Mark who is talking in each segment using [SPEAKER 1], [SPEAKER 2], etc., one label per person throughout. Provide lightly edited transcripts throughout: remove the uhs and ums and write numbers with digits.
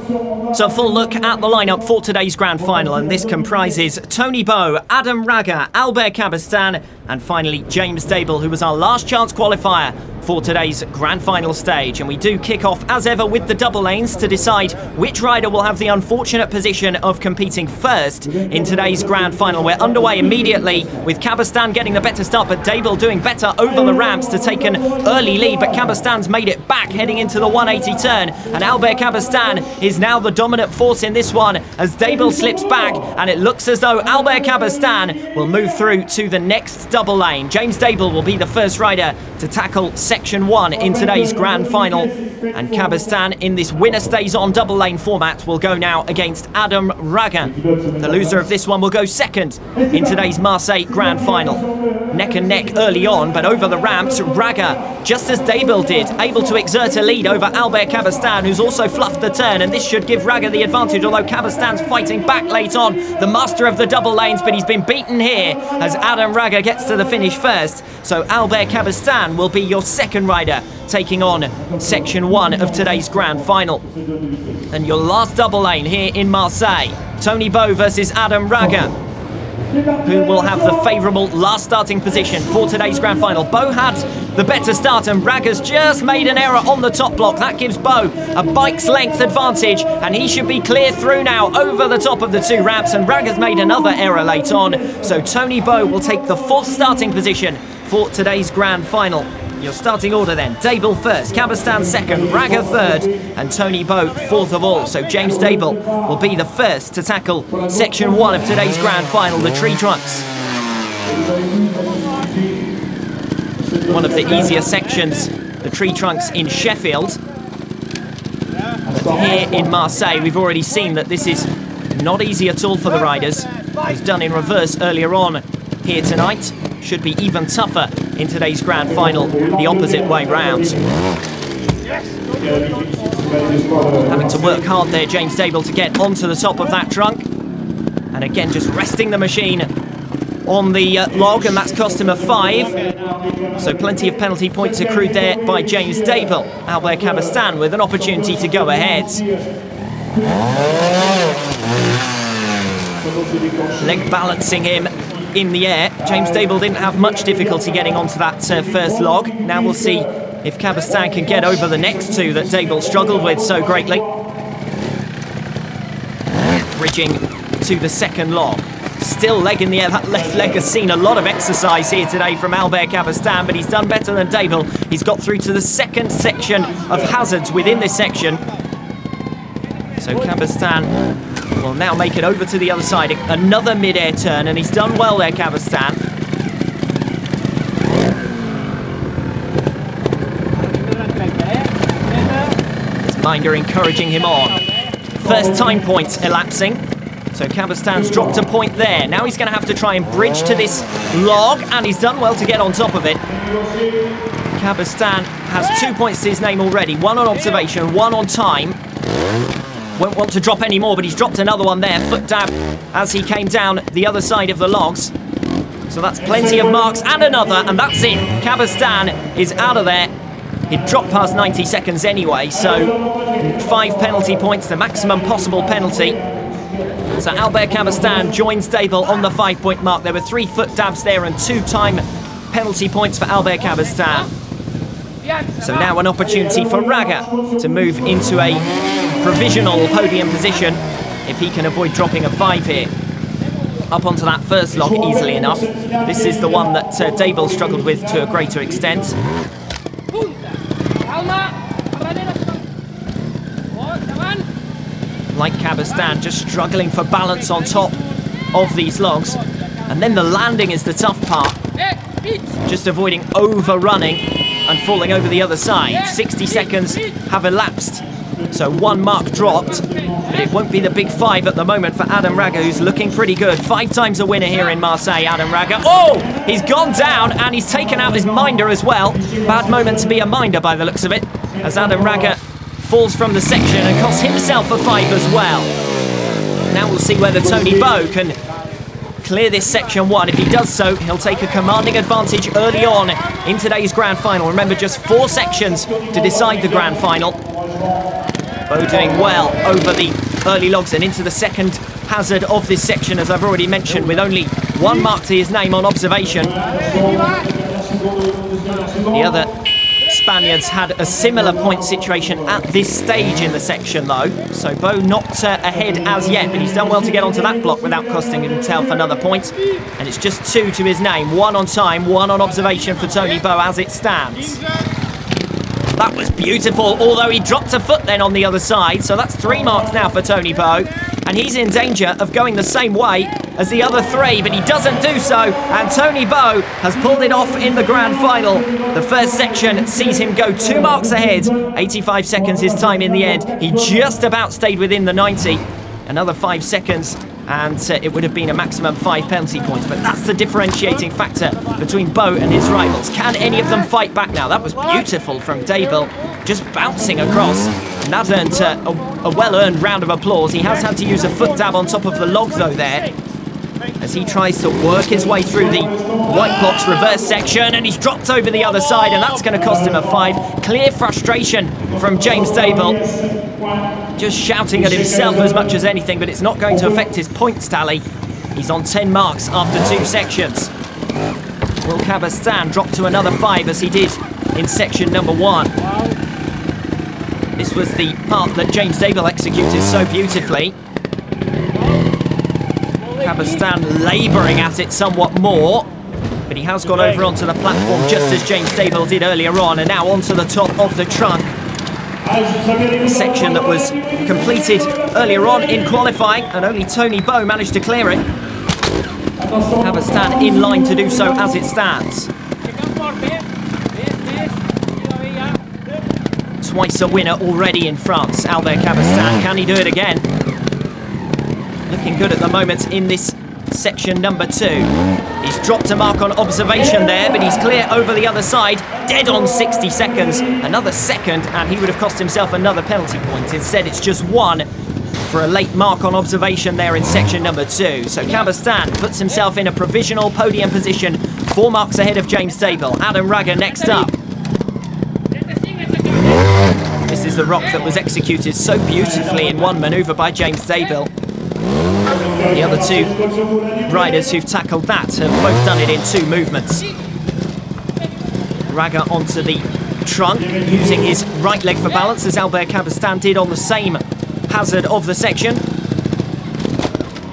[SPEAKER 1] So a full look at the lineup for today's grand final, and this comprises Tony Bowe, Adam Raga, Albert Cabestan, and finally James Dable, who was our last chance qualifier for today's grand final stage. And we do kick off as ever with the double lanes to decide which rider will have the unfortunate position of competing first in today's grand final. We're underway immediately with Cabestan getting the better start, but Dable doing better over the ramps to take an early lead, but Cabestan's made it back heading into the 180 turn, and Albert Cabestan is now the dominant force in this one as Dable slips back, and it looks as though Albert Cabestan will move through to the next double lane. James Dable will be the first rider to tackle Section 1 in today's grand final, and Cabestan in this winner stays on double lane format will go now against Adam Raga. The loser of this one will go second in today's Marseille grand final. Neck and neck early on, but over the ramps, Raga, just as Dable did, able to exert a lead over Albert Cabestan, who's also fluffed the turn, and this should give Raga the advantage, although Cabestan's fighting back late on, the master of the double lanes, but he's been beaten here as Adam Raga gets to the finish first. So Albert Cabestan will be your second rider taking on Section 1 of today's grand final. And your last double lane here in Marseille, Tony Bowe versus Adam Raga, who will have the favourable last starting position for today's grand final. Bowe had the better start, and Raga's just made an error on the top block. That gives Bowe a bike's length advantage, and he should be clear through now over the top of the two ramps, and Raga's made another error late on. So Tony Bowe will take the fourth starting position for today's grand final. Your starting order then: Dable first, Cabestan second, Raga third, and Tony Bowe fourth of all. So James Dable will be the first to tackle Section 1 of today's grand final, the tree trunks. One of the easier sections, the tree trunks in Sheffield. But here in Marseille, we've already seen that this is not easy at all for the riders. It was done in reverse earlier on. Here tonight should be even tougher in today's grand final, the opposite way round. Having to work hard there, James Dable, to get onto the top of that trunk. And again, just resting the machine on the log, and that's cost him a 5. So plenty of penalty points accrued there by James Dable. Albert Cabestan with an opportunity to go ahead. Leg balancing him in the air. James Dable didn't have much difficulty getting onto that first log. Now we'll see if Cabestan can get over the next two that Dable struggled with so greatly. Bridging to the second log. Still leg in the air. That left leg has seen a lot of exercise here today from Albert Cabestan, but he's done better than Dable. He's got through to the second section of hazards within this section. So Cabestan will now make it over to the other side. Another mid-air turn, and he's done well there, Cabestan. His minder encouraging him on. First time point elapsing. So Cabestan's dropped a point there. Now he's going to have to try and bridge to this log, and he's done well to get on top of it. Cabestan has 2 points to his name already. One on observation, one on time. Won't want to drop any more, but he's dropped another one there. Foot dab as he came down the other side of the logs. So that's plenty of marks, and another, and that's it. Cabestan is out of there. He'd dropped past 90 seconds anyway, so 5 penalty points, the maximum possible penalty. So Albert Cabestan joins Dable on the 5-point mark. There were 3 foot dabs there and 2 time penalty points for Albert Cabestan. So now an opportunity for Raga to move into a provisional podium position if he can avoid dropping a 5 here. Up onto that first log easily enough. This is the one that Dable struggled with to a greater extent. Like Cabestan, just struggling for balance on top of these logs. And then the landing is the tough part. Just avoiding overrunning and falling over the other side. 60 seconds have elapsed. So 1 mark dropped, but it won't be the big 5 at the moment for Adam Raga, who's looking pretty good. 5 times a winner here in Marseille, Adam Raga. Oh, he's gone down, and he's taken out his minder as well. Bad moment to be a minder by the looks of it, as Adam Raga falls from the section and costs himself a 5 as well. Now we'll see whether Tony Bowe can clear this section 1. If he does so, he'll take a commanding advantage early on in today's grand final. Remember, just 4 sections to decide the grand final. Bo doing well over the early logs and into the second hazard of this section, as I've already mentioned, with only one mark to his name on observation. The other Spaniards had a similar point situation at this stage in the section though, so Bo not ahead as yet, but he's done well to get onto that block without costing himself another point, and it's just 2 to his name, 1 on time, 1 on observation for Tony Bo as it stands. That was beautiful, although he dropped a foot then on the other side, so that's 3 marks now for Tony Bo, and he's in danger of going the same way as the other 3, but he doesn't do so, and Tony Bo has pulled it off in the grand final. The first section sees him go 2 marks ahead, 85 seconds his time in the end. He just about stayed within the 90, another 5 seconds, and it would have been a maximum 5 penalty points, but that's the differentiating factor between Bo and his rivals. Can any of them fight back now? That was beautiful from Dable, just bouncing across, and that earned a well-earned round of applause. He has had to use a foot dab on top of the log though there, as he tries to work his way through the white box reverse section, and he's dropped over the other side, and that's going to cost him a 5. Clear frustration from James Dable, just shouting at himself as much as anything, but it's not going to affect his points tally. He's on 10 marks after 2 sections. Will Cabastan drop to another 5 as he did in section number 1? This was the part that James Dable executed so beautifully. Cabastan labouring at it somewhat more, but he has got over onto the platform just as James Dable did earlier on, and now onto the top of the trunk. A section that was completed earlier on in qualifying, and only Tony Bo managed to clear it. Cabastan in line to do so as it stands. Twice a winner already in France, Albert Cabastan. Can he do it again? Looking good at the moment in this section number 2. He's dropped a mark on observation there, but he's clear over the other side, dead on 60 seconds. Another second, and he would have cost himself another penalty point. Instead, it's just 1 for a late mark on observation there in section number 2. So Cabastan puts himself in a provisional podium position, 4 marks ahead of James Dable. Adam Raga next up. This is the rock that was executed so beautifully in one manoeuvre by James Dable. The other 2 riders who've tackled that have both done it in 2 movements. Raga onto the trunk, using his right leg for balance, as Albert Cabastan did on the same hazard of the section.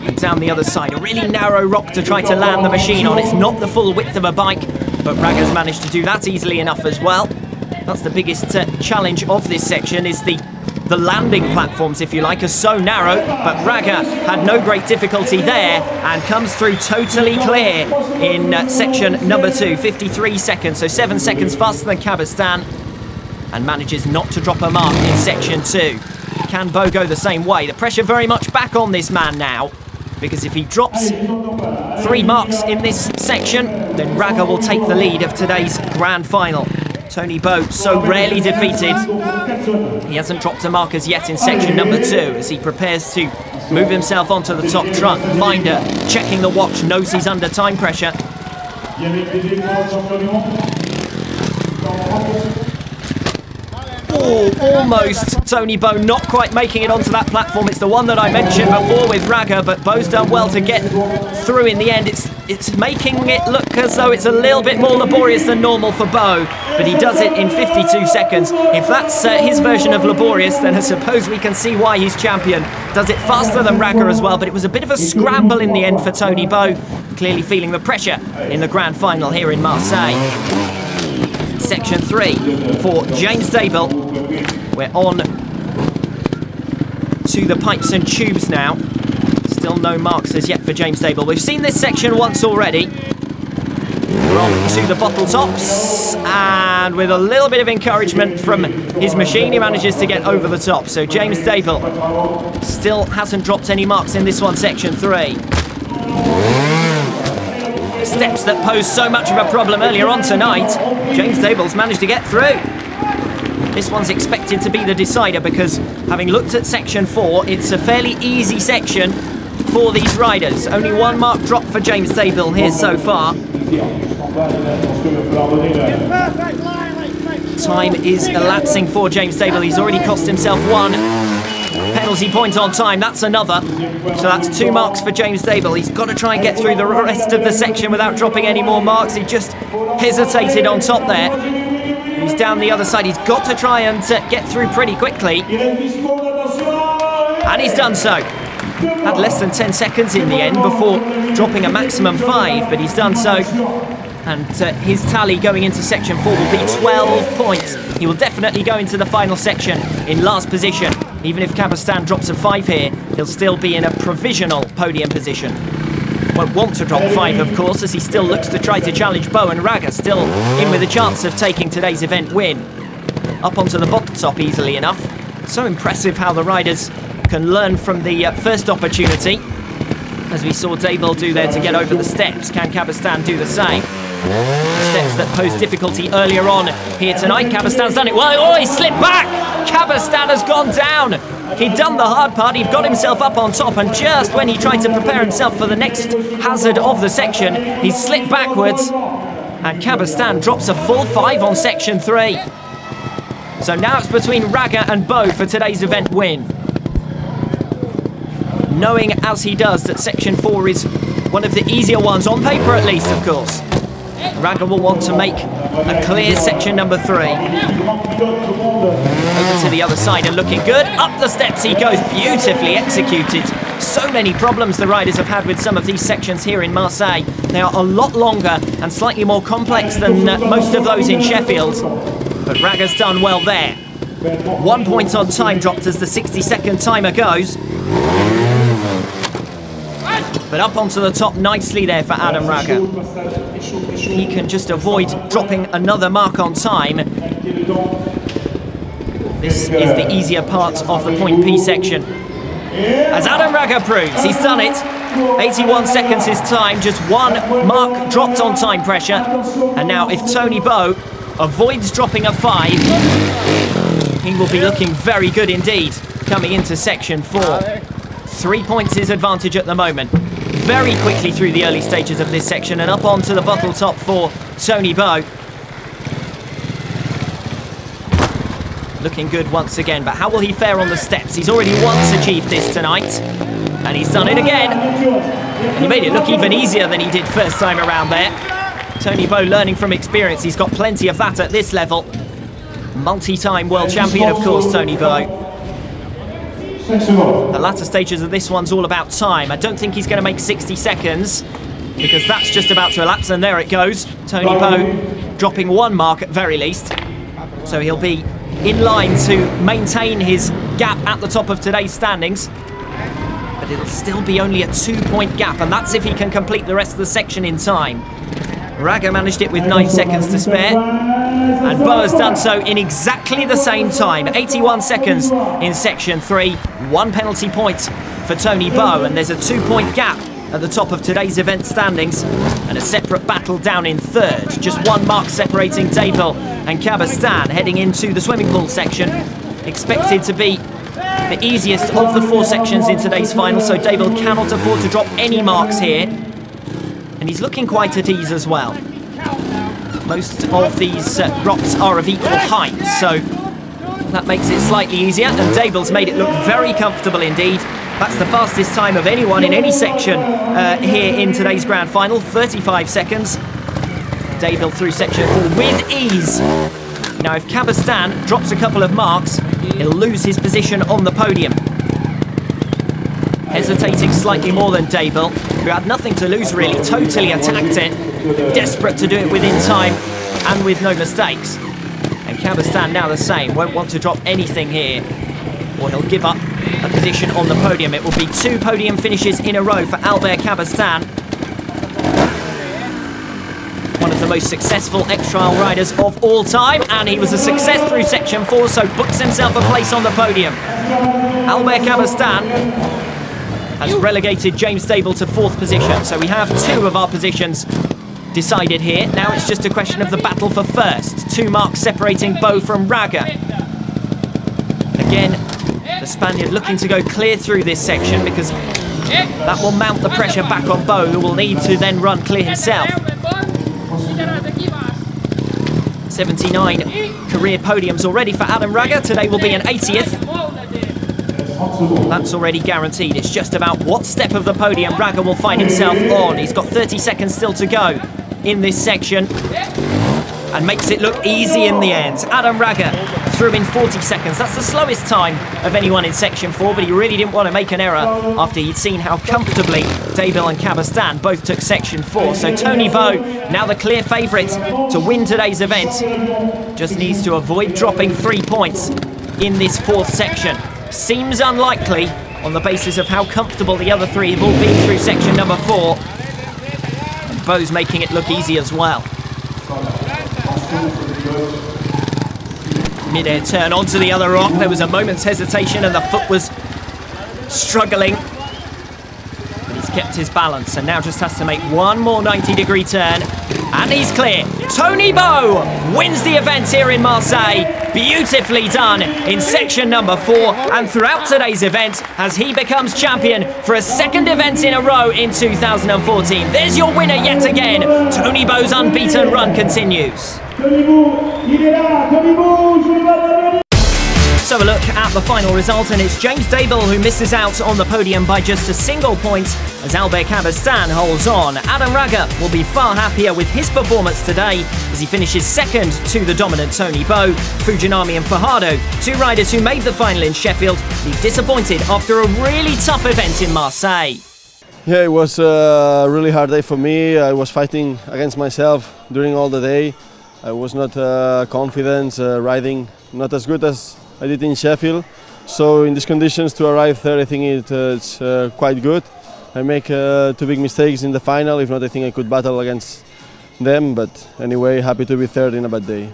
[SPEAKER 1] And down the other side, a really narrow rock to try to land the machine on. It's not the full width of a bike, but Raga's managed to do that easily enough as well. That's the biggest challenge of this section, is the landing platforms, if you like, are so narrow, but Raga had no great difficulty there and comes through totally clear in section number 2, 53 seconds, so 7 seconds faster than Cabastan, and manages not to drop a mark in section 2. Can Bo go the same way? The pressure very much back on this man now, because if he drops 3 marks in this section, then Raga will take the lead of today's grand final. Tony Bo, so rarely defeated. He hasn't dropped a mark as yet in section number 2 as he prepares to move himself onto the top trunk. Minder checking the watch, knows he's under time pressure. Oh, almost Tony Bo not quite making it onto that platform. It's the one that I mentioned before with Raga, but Bo's done well to get through in the end. It's making it look as though it's a little bit more laborious than normal for Bo, but he does it in 52 seconds. If that's his version of laborious, then I suppose we can see why he's champion. Does it faster than Raga as well, but it was a bit of a scramble in the end for Tony Bo, clearly feeling the pressure in the grand final here in Marseille. Section 3 for James Dable. We're on to the pipes and tubes now. Still no marks as yet for James Dable. We've seen this section once already. We're on to the bottle tops, and with a little bit of encouragement from his machine, he manages to get over the top. So James Dable still hasn't dropped any marks in this one, section 3. Steps that posed so much of a problem earlier on tonight, James Dable's managed to get through. This one's expected to be the decider because, having looked at section 4, it's a fairly easy section for these riders. Only 1 mark drop for James Dable here so far. Time is elapsing for James Dable. He's already cost himself 1 penalty point on time. That's another. So that's 2 marks for James Dable. He's got to try and get through the rest of the section without dropping any more marks. He just hesitated on top there. He's down the other side. He's got to try and get through pretty quickly. And he's done so. Had less than 10 seconds in the end before dropping a maximum 5, but he's done so. And his tally going into section 4 will be 12 points. He will definitely go into the final section in last position. Even if Cabestan drops a 5 here, he'll still be in a provisional podium position. Won't want to drop 5, of course, as he still looks to try to challenge Bo and Raga, still in with a chance of taking today's event win. Up onto the bottom top easily enough. So impressive how the riders can learn from the first opportunity. As we saw Dable do there to get over the steps, can Cabestan do the same? Steps that posed difficulty earlier on here tonight. Cabestan's done it well. Oh, he slipped back! Cabestan has gone down! He'd done the hard part, he'd got himself up on top, and just when he tried to prepare himself for the next hazard of the section, he slipped backwards, and Cabestan drops a full 5 on section 3. So now it's between Raga and Bo for today's event win. Knowing as he does that section 4 is one of the easier ones, on paper at least, of course. Raga will want to make a clear section number 3. Over to the other side and looking good. Up the steps he goes, beautifully executed. So many problems the riders have had with some of these sections here in Marseille. They are a lot longer and slightly more complex than most of those in Sheffield. But Raga's done well there. 1 point on time dropped as the 60-second timer goes. But up onto the top nicely there for Adam Raga. He can just avoid dropping another mark on time. This is the easier part of the point P section. As Adam Raga proves, he's done it. 81 seconds his time, just 1 mark dropped on time pressure. And now if Tony Bo avoids dropping a 5, he will be looking very good indeed coming into section 4. 3 points his advantage at the moment. Very quickly through the early stages of this section and up onto the bottle top for Tony Bo. Looking good once again, but how will he fare on the steps? He's already once achieved this tonight, and he's done it again. And he made it look even easier than he did first time around there. Tony Bo learning from experience. He's got plenty of that at this level. Multi-time world champion, of course, Tony Bo. The latter stages of this one's all about time. I don't think he's going to make 60 seconds because that's just about to elapse, and there it goes. Tony Bo dropping 1 mark at very least. So he'll be in line to maintain his gap at the top of today's standings. But it'll still be only a 2-point gap, and that's if he can complete the rest of the section in time. Raga managed it with 9 seconds to spare, and Bo has done so in exactly the same time. 81 seconds in section 3, 1 penalty point for Tony Bo, and there's a 2-point gap at the top of today's event standings, and a separate battle down in 3rd. Just 1 mark separating Dable and Cabestan heading into the swimming pool section. Expected to be the easiest of the 4 sections in today's final, so Dable cannot afford to drop any marks here. And he's looking quite at ease as well. Most of these rocks are of equal height, so that makes it slightly easier. And Dable's made it look very comfortable indeed. That's the fastest time of anyone in any section here in today's grand final, 35 seconds. Dable through section 4 with ease. Now, if Cabestan drops a couple of marks, he'll lose his position on the podium. Hesitating slightly more than Dable, who had nothing to lose really, totally attacked it, desperate to do it within time and with no mistakes. And Cabestan now the same, won't want to drop anything here, or he'll give up a position on the podium. It will be 2 podium finishes in a row for Albert Cabestan. One of the most successful X-Trial riders of all time, and he was a success through section 4, so books himself a place on the podium. Albert Cabestan has relegated James Dable to 4th position. So we have 2 of our positions decided here. Now it's just a question of the battle for 1st. 2 marks separating Bo from Raga. Again, the Spaniard looking to go clear through this section because that will mount the pressure back on Bo, who will need to then run clear himself. 79 career podiums already for Adam Raga. Today will be an 80th. That's already guaranteed. It's just about what step of the podium Raga will find himself on. He's got 30 seconds still to go in this section and makes it look easy in the end. Adam Raga threw in 40 seconds. That's the slowest time of anyone in section 4, but he really didn't want to make an error after he'd seen how comfortably Daibil and Cabestan both took section 4. So Tony Bow, now the clear favourite to win today's event, just needs to avoid dropping 3 points in this 4th section. Seems unlikely on the basis of how comfortable the other 3 have all been through section number 4. And Bow's making it look easy as well. Mid-air turn onto the other rock. There was a moment's hesitation and the foot was struggling. But he's kept his balance and now just has to make one more 90-degree turn. And he's clear. Tony Bow wins the event here in Marseille. Beautifully done in section number 4 and throughout today's event as he becomes champion for a 2nd event in a row in 2014. There's your winner yet again. Tony Bow's unbeaten run continues. So a look at the final result, and it's James Daibil who misses out on the podium by just a single point as Albert Cabestan holds on. Adam Raga will be far happier with his performance today as he finishes 2nd to the dominant Tony Bow. Fujinami and Fajardo, 2 riders who made the final in Sheffield, leave disappointed after a really tough event in Marseille.
[SPEAKER 2] Yeah, it was a really hard day for me. I was fighting against myself during all the day. I was not confident, riding not as good as I did in Sheffield. So in these conditions to arrive third, I think it's quite good. I make 2 big mistakes in the final. If not, I think I could battle against them. But anyway, happy to be third in a bad day.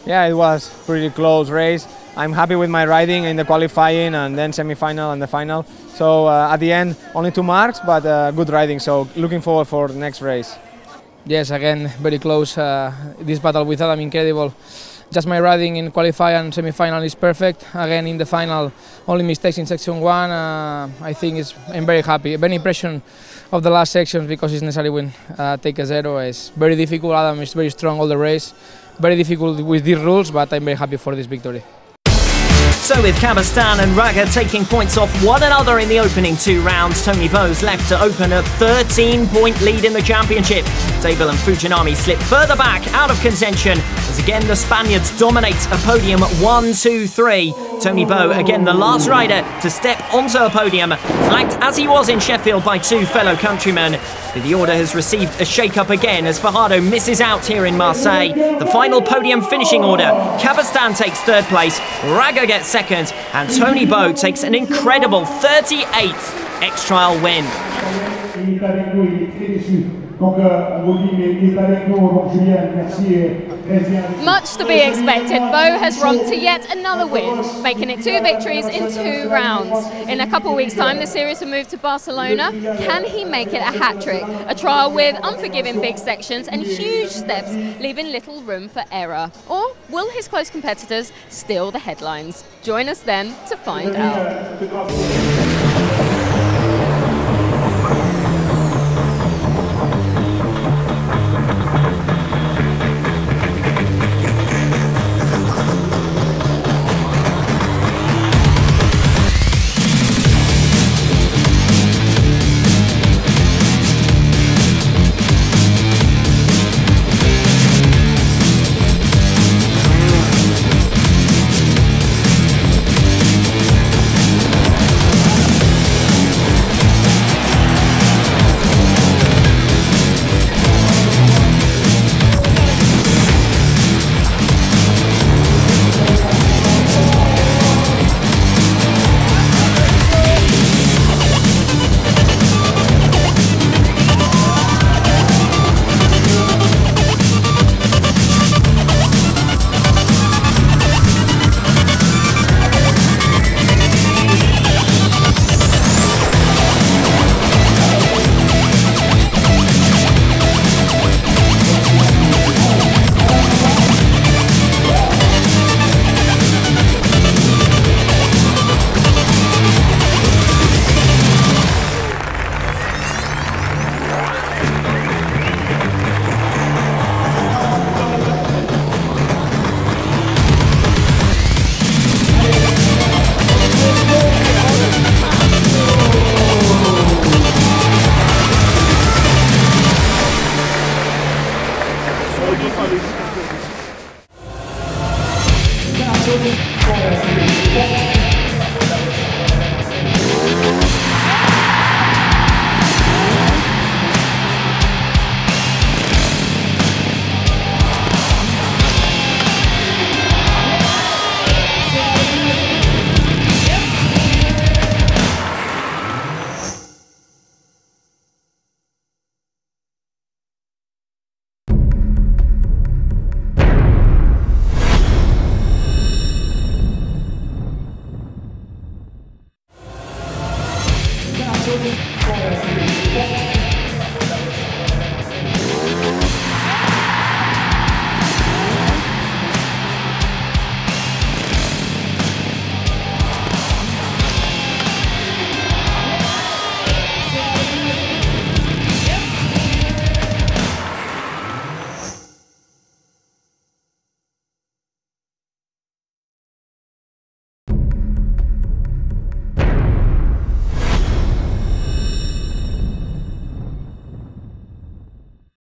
[SPEAKER 3] Yeah, it was a pretty close race. I'm happy with my riding in the qualifying and then semi-final and the final. So at the end, only 2 marks, but good riding. So looking forward for the next race. Yes, again, very close. This battle with Adam, incredible. Just my riding in qualifying and semi-final is perfect. Again, in the final, only mistakes in section 1. I think I'm very happy. Very impression of the last sections because it's necessary when take a 0. It's very difficult. Adam is very strong all the race. Very difficult with these rules, but I'm very happy for this victory.
[SPEAKER 1] So with Cabestan and Raga taking points off one another in the opening 2 rounds, Tony Bow's left to open a 13-point lead in the championship. Daibil and Fujinami slip further back out of contention as again the Spaniards dominate a podium 1, 2, 3. Tony Bow again the last rider to step onto a podium, flanked as he was in Sheffield by 2 fellow countrymen. The order has received a shake-up again as Fajardo misses out here in Marseille. The final podium finishing order: Cabestan takes 3rd place, Raga gets 2nd, and Tony Bow takes an incredible 38th X-Trial win.
[SPEAKER 4] Much to be expected. Bow has romped to yet another win, making it 2 victories in 2 rounds. In a couple of weeks' time, the series will move to Barcelona. Can he make it a hat-trick? A trial with unforgiving big sections and huge steps, leaving little room for error. Or will his close competitors steal the headlines? Join us then to find out.